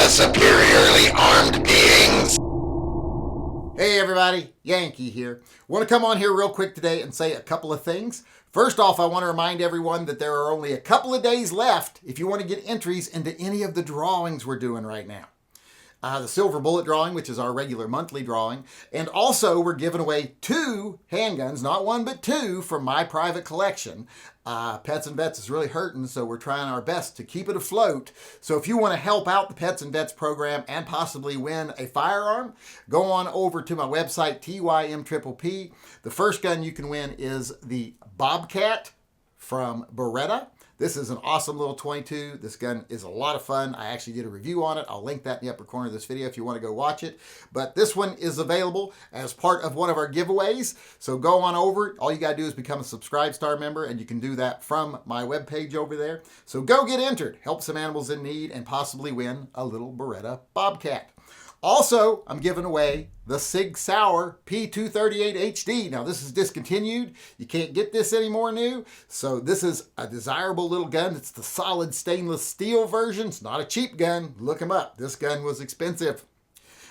the superiorly armed beings. Hey everybody, Yankee here. Want to come on here real quick today and say a couple of things. First off, I want to remind everyone that there are only a couple of days left if you want to get entries into any of the drawings we're doing right now. The Silver Bullet drawing, which is our regular monthly drawing, and also we're giving away 2 handguns, not 1 but 2, from my private collection. Pets and Vets is really hurting, so we're trying our best to keep it afloat. So if you want to help out the Pets and Vets program and possibly win a firearm, go on over to my website, TYMP. The first gun you can win is the Bobcat from Beretta. This is an awesome little 22. This gun is a lot of fun. I actually did a review on it. I'll link that in the upper corner of this video if you want to go watch it. But this one is available as part of one of our giveaways. So go on over. All you got to do is become a Subscribe Star member, and you can do that from my webpage over there. So go get entered. Help some animals in need and possibly win a little Beretta Bobcat. Also, I'm giving away the Sig Sauer P238 HD. Now, this is discontinued. You can't get this anymore new. So this is a desirable little gun. It's the solid stainless steel version. It's not a cheap gun. Look them up. This gun was expensive.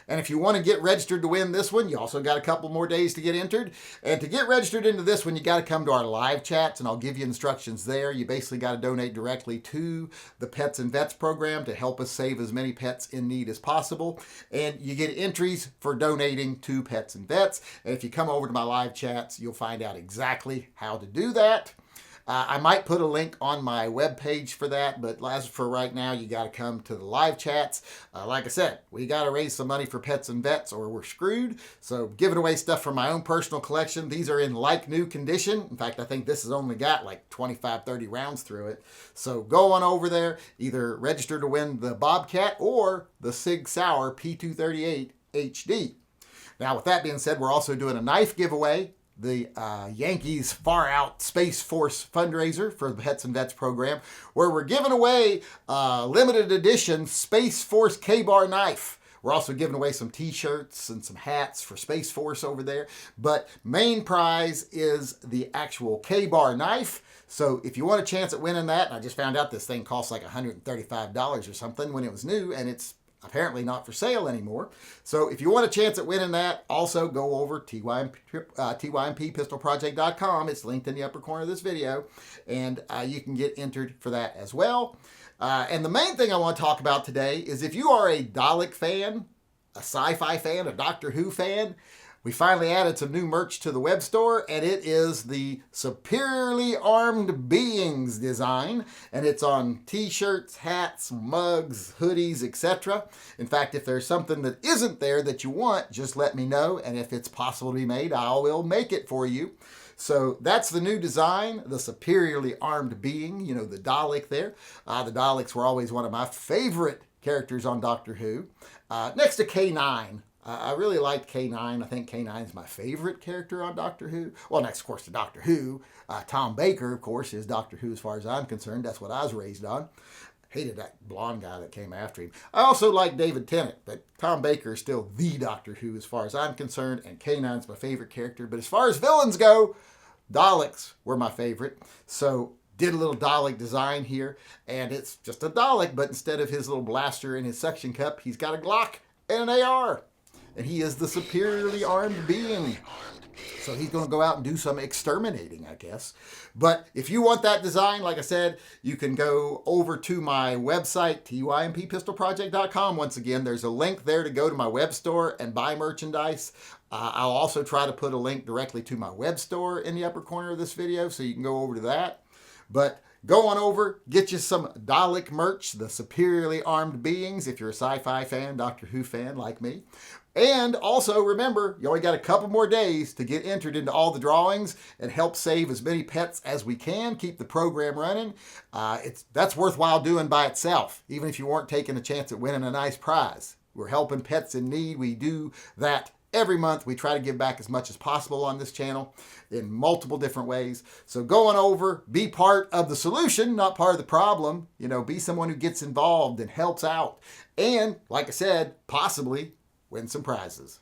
And if you want to get registered to win this one, you also got a couple more days to get entered. And to get registered into this one, you got to come to our live chats, and I'll give you instructions there. You basically got to donate directly to the Pets and Vets program to help us save as many pets in need as possible. And you get entries for donating to Pets and Vets. And if you come over to my live chats, you'll find out exactly how to do that. I might put a link on my webpage for that, but as for right now, you got to come to the live chats. Like I said, we got to raise some money for Pets and Vets or we're screwed. So giving away stuff from my own personal collection. These are in like new condition. In fact, I think this has only got like 25, 30 rounds through it. So go on over there, either register to win the Bobcat or the Sig Sauer P238 HD. Now, with that being said, we're also doing a knife giveaway. The Yankees Far Out Space Force fundraiser for the Pets and Vets program, where we're giving away a limited edition Space Force K-Bar knife. We're also giving away some t-shirts and some hats for Space Force over there. But main prize is the actual K-Bar knife. So if you want a chance at winning that, and I just found out this thing costs like $135 or something when it was new, and it's apparently not for sale anymore. So if you want a chance at winning that, also go over to TYMPpistolproject.com. It's linked in the upper corner of this video, and you can get entered for that as well. And the main thing I want to talk about today is if you are a Dalek fan, a sci-fi fan, a Doctor Who fan, we finally added some new merch to the web store, and it is the Superiorly Armed Beings design, and it's on t-shirts, hats, mugs, hoodies, etc. In fact, if there's something that isn't there that you want, just let me know, and if it's possible to be made, I will make it for you. So that's the new design, the Superiorly Armed Being, you know, the Dalek there. The Daleks were always one of my favorite characters on Doctor Who, next to K9. I really liked K9. I think K9 is my favorite character on Doctor Who. Well, next, of course, to Doctor Who. Tom Baker, of course, is Doctor Who as far as I'm concerned. That's what I was raised on. Hated that blonde guy that came after him. I also like David Tennant, but Tom Baker is still the Doctor Who as far as I'm concerned, and K9 is my favorite character. But as far as villains go, Daleks were my favorite. So did a little Dalek design here, and it's just a Dalek, but instead of his little blaster and his suction cup, he's got a Glock and an AR. And he is the Superiorly Armed Being. So he's going to go out and do some exterminating, I guess. But if you want that design, like I said, you can go over to my website, TYMPpistolproject.com. Once again, there's a link there to go to my web store and buy merchandise. I'll also try to put a link directly to my web store in the upper corner of this video, so you can go over to that. But go on over, get you some Dalek merch, the Superiorly Armed Beings, if you're a sci-fi fan, Doctor Who fan like me. And also remember, you only got a couple more days to get entered into all the drawings and help save as many pets as we can, keep the program running. That's worthwhile doing by itself, even if you weren't taking a chance at winning a nice prize. We're helping pets in need. We do that every month. We try to give back as much as possible on this channel in multiple different ways. So go on over, be part of the solution, not part of the problem. You know, be someone who gets involved and helps out. And like I said, possibly win some prizes.